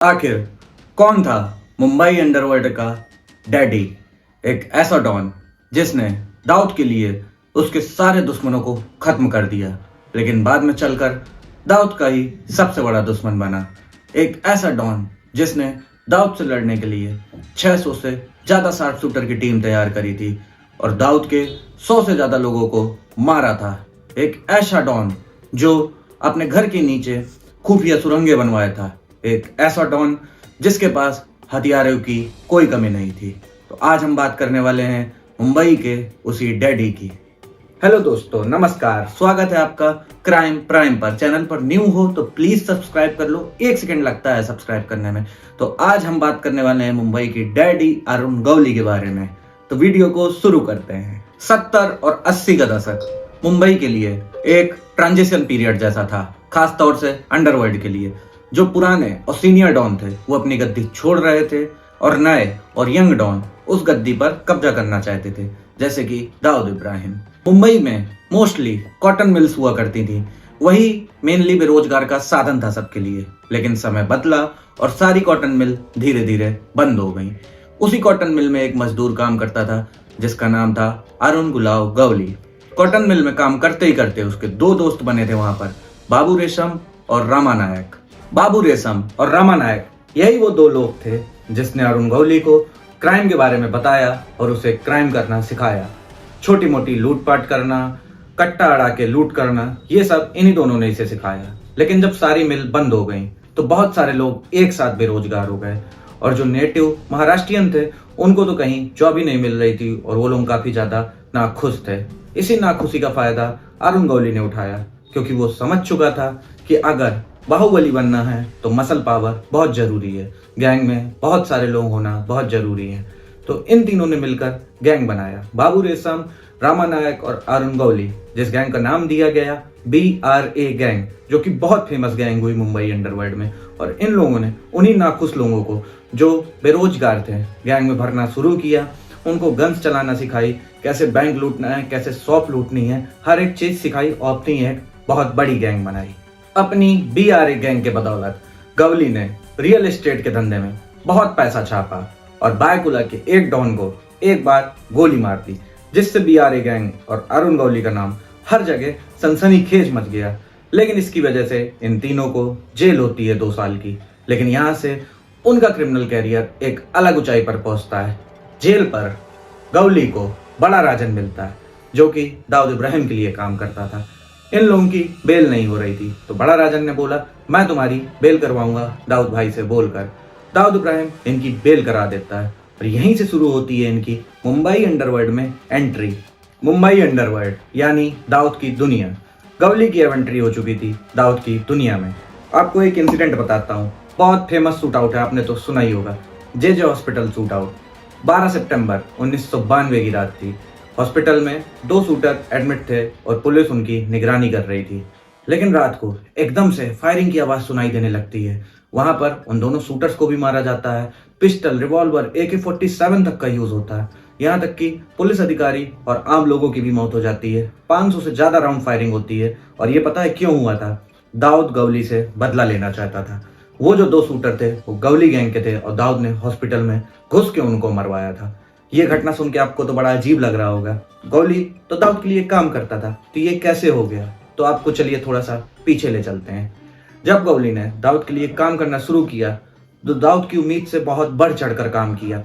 आखिर कौन था मुंबई अंडरवर्ल्ड का डैडी? एक ऐसा डॉन जिसने दाऊद के लिए उसके सारे दुश्मनों को खत्म कर दिया, लेकिन बाद में चलकर दाऊद का ही सबसे बड़ा दुश्मन बना। एक ऐसा डॉन जिसने दाऊद से लड़ने के लिए 600 से ज्यादा शार्प शूटर की टीम तैयार करी थी और दाऊद के 100 से ज्यादा लोगों को मारा था। एक ऐसा डॉन जो अपने घर के नीचे खुफिया सुरंगें बनवाया था। एक ऐसा डॉन जिसके पास हथियारों की कोई कमी नहीं थी। तो आज हम बात करने वाले हैं मुंबई के उसी डैडी की। हेलो दोस्तों, नमस्कार, स्वागत है आपका क्राइम प्राइम पर। चैनल पर न्यू हो तो प्लीज सब्सक्राइब कर लो, 1 सेकंड लगता है सब्सक्राइब करने में। तो आज हम बात करने वाले हैं मुंबई की डैडी अरुण गौली के बारे में। तो वीडियो को शुरू करते हैं। 70 और 80 का दशक मुंबई के लिए एक ट्रांजिशन पीरियड जैसा था, खास तौर से अंडरवर्ल्ड के लिए। जो पुराने और सीनियर डॉन थे वो अपनी गद्दी छोड़ रहे थे और नए और यंग डॉन उस गद्दी पर कब्जा करना चाहते थे, जैसे कि दाऊद इब्राहिम। मुंबई में मोस्टली कॉटन मिल्स हुआ करती थी, वही मेनली बेरोजगार का साधन था सबके लिए। लेकिन समय बदला और सारी कॉटन मिल धीरे धीरे बंद हो गई। उसी कॉटन मिल में एक मजदूर काम करता था जिसका नाम था अरुण गुलाव गौली। कॉटन मिल में काम करते ही करते उसके 2 दोस्त बने थे वहां पर, बाबू रेशम और रामा नायक। बाबू रेशम और रामा नायक यही वो 2 लोग थे जिसने अरुण गौली को क्राइम के बारे में बताया और उसे क्राइम करना सिखाया। छोटी मोटी लूटपाट करना, कट्टा अड़ा के लूट करना, ये सब इन्हीं दोनों ने इसे सिखाया। लेकिन जब सारी मिल बंद हो गई तो बहुत सारे लोग एक साथ बेरोजगार हो गए और जो नेटिव महाराष्ट्रियन थे उनको तो कहीं जॉब ही नहीं मिल रही थी और वो लोग काफी ज्यादा नाखुश थे। इसी नाखुशी का फायदा अरुण गौली ने उठाया, क्योंकि वो समझ चुका था कि अगर बाहुबली बनना है तो मसल पावर बहुत जरूरी है, गैंग में बहुत सारे लोग होना बहुत जरूरी है। तो इन तीनों ने मिलकर गैंग बनाया, बाबू रेशम, रामा नायक और अरुण गौली, जिस गैंग का नाम दिया गया BRA गैंग, जो कि बहुत फेमस गैंग हुई मुंबई अंडरवर्ल्ड में। और इन लोगों ने उन्हीं नाखुश लोगों को जो बेरोजगार थे गैंग में भरना शुरू किया। उनको गन्स चलाना सिखाई, कैसे बैंक लूटना है, कैसे शॉप लूटनी है, हर एक चीज सिखाई और अपनी एक बहुत बड़ी गैंग बनाई। अपनी BRA गैंग के बदौलत गौली ने रियल एस्टेट के धंधे में बहुत पैसा छापा और बायकुला के एक डॉन को एक बार गोली मार दी, जिससे BRA गैंग और अरुण गौली का नाम हर जगह सनसनीखेज मच गया। लेकिन इसकी वजह से इन तीनों को जेल होती है 2 साल की। लेकिन यहाँ से उनका क्रिमिनल कैरियर एक अलग ऊंचाई पर पहुंचता है। जेल पर गौली को बड़ा राजन मिलता है, जो कि दाऊद इब्राहिम के लिए काम करता था। इन लोगों की बेल नहीं हो रही थी तो बड़ा राजन ने बोला, मैं तुम्हारी बेल करवाऊंगा दाऊद भाई से बोलकर। दाऊद इब्राहिम इनकी बेल करा देता है और यहीं से शुरू होती है इनकी मुंबई अंडरवर्ल्ड में एंट्री। मुंबई अंडरवर्ल्ड यानी दाऊद की दुनिया। गौली की अब एंट्री हो चुकी थी दाऊद की दुनिया में। आपको एक इंसिडेंट बताता हूँ, बहुत फेमस शूट आउट है, आपने तो सुना ही होगा, JJ हॉस्पिटल शूट आउट। 12 सितंबर 1992 की रात थी। हॉस्पिटल में 2 शूटर एडमिट थे और पुलिस उनकी निगरानी कर रही थी। लेकिन रात को एकदम से फायरिंग की आवाज सुनाई देने लगती है। वहां पर उन दोनों शूटर्स को भी मारा जाता है। पिस्टल, रिवॉल्वर, AK-47 तक का यूज होता है। यहाँ तक कि पुलिस अधिकारी और आम लोगों की भी मौत हो जाती है। 500 से ज्यादा राउंड फायरिंग होती है। और ये पता है क्यों हुआ था? दाऊद गौली से बदला लेना चाहता था। वो जो 2 शूटर थे वो गौली गैंग के थे और दाऊद ने हॉस्पिटल में घुस के उनको मरवाया था। ये घटना सुन के आपको तो बड़ा अजीब लग रहा होगा। गौली तो दाऊद के लिए काम करता था, तो ये कैसे हो गया? तो आपको चलिए थोड़ा सा पीछे ले चलते हैं। जब गौली ने दाऊद के लिए काम करना शुरू किया तो दाऊद की उम्मीद से बहुत बढ़ चढ़कर काम किया।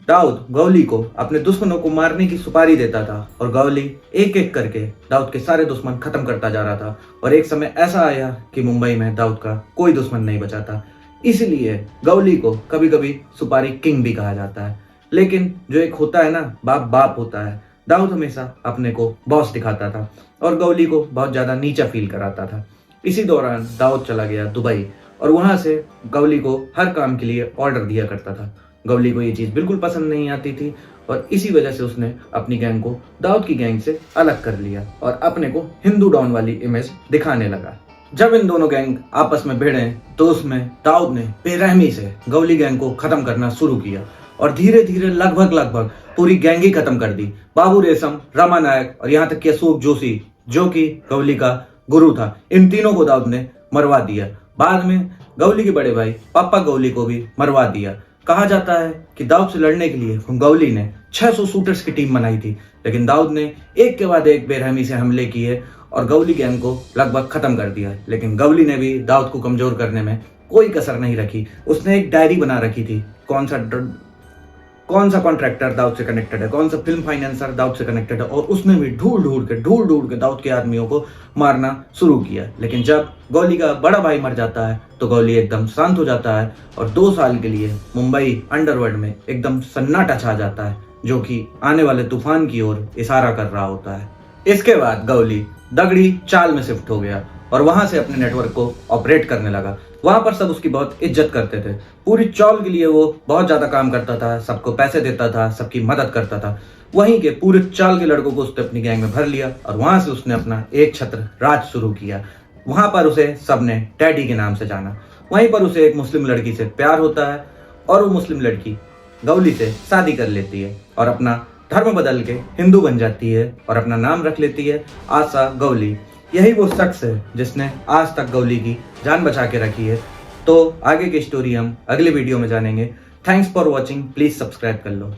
दाऊद गौली को अपने दुश्मनों को मारने की सुपारी देता था और गौली एक एक करके दाऊद के सारे दुश्मन खत्म करता जा रहा था। और एक समय ऐसा आया कि मुंबई में दाऊद का कोई दुश्मन नहीं बचा था। इसीलिए गौली को कभी कभी सुपारी किंग भी कहा जाता है। लेकिन जो एक होता है ना, बाप बाप होता है, दाऊद हमेशा अपने को बॉस दिखाता था और गौली को बहुत ज्यादा नीचा फील कराता था। इसी दौरान दाऊद चला गया दुबई और वहां से गौली को हर काम के लिए ऑर्डर दिया करता था। गौली को ये चीज बिल्कुल पसंद नहीं आती थी और इसी वजह से उसने अपनी गैंग को दाऊद की गैंग से अलग कर लिया और अपने को हिंदू डॉन वाली इमेज दिखाने लगा। जब इन दोनों गैंग आपस में भिड़े तो उसमें दाऊद ने बेरहमी से गौली गैंग को खत्म करना शुरू किया और धीरे धीरे लगभग पूरी गैंग ही खत्म कर दी। बाबू रेशम, रामा नायक और यहाँ तक कि अशोक जोशी, जो कि गौली का गुरु था, इन तीनों को दाऊद ने मरवा दिया। बाद में गौली के बड़े भाई पापा गौली को भी मरवा दिया। कहा जाता है कि दाऊद से लड़ने के लिए गौली ने 600 शूटर्स की टीम बनाई थी, लेकिन दाऊद ने एक के बाद एक बेरहमी से हमले किए और गौली गैंग को लगभग खत्म कर दिया। लेकिन गौली ने भी दाऊद को कमजोर करने में कोई कसर नहीं रखी। उसने एक डायरी बना रखी थी, कौन सा कॉन्ट्रैक्टर दाऊद से कनेक्टेड है, कौन सा फिल्म फाइनेंसर दाऊद से कनेक्टेड है, और उसने भी ढूंढ ढूंढ के दाऊद के आदमियों को मारना शुरू किया। लेकिन जब गौली का बड़ा भाई मर जाता है तो गौली एकदम शांत हो जाता है और 2 साल के लिए मुंबई अंडरवर्ल्ड में एकदम सन्नाटा छा जाता है, जो कि आने वाले तूफान की ओर इशारा कर रहा होता है। इसके बाद गौली दगड़ी चाल में शिफ्ट हो गया और वहां से अपने नेटवर्क को ऑपरेट करने लगा। वहां पर सब उसकी बहुत इज्जत करते थे। पूरी चौल के लिए वो बहुत ज्यादा काम करता था, सबको पैसे देता था, सबकी मदद करता था। वहीं के पूरे चाल के लड़कों को उसने अपनी गैंग में भर लिया और वहां से उसने अपना एक छत्र राज शुरू किया। वहां पर उसे सबने डैडी के नाम से जाना। वहीं पर उसे एक मुस्लिम लड़की से प्यार होता है और वो मुस्लिम लड़की गौली से शादी कर लेती है और अपना धर्म बदल के हिंदू बन जाती है और अपना नाम रख लेती है आशा गौली। यही वो शख्स है जिसने आज तक गौली की जान बचा के रखी है। तो आगे की स्टोरी हम अगले वीडियो में जानेंगे। Thanks for watching, please subscribe कर लो।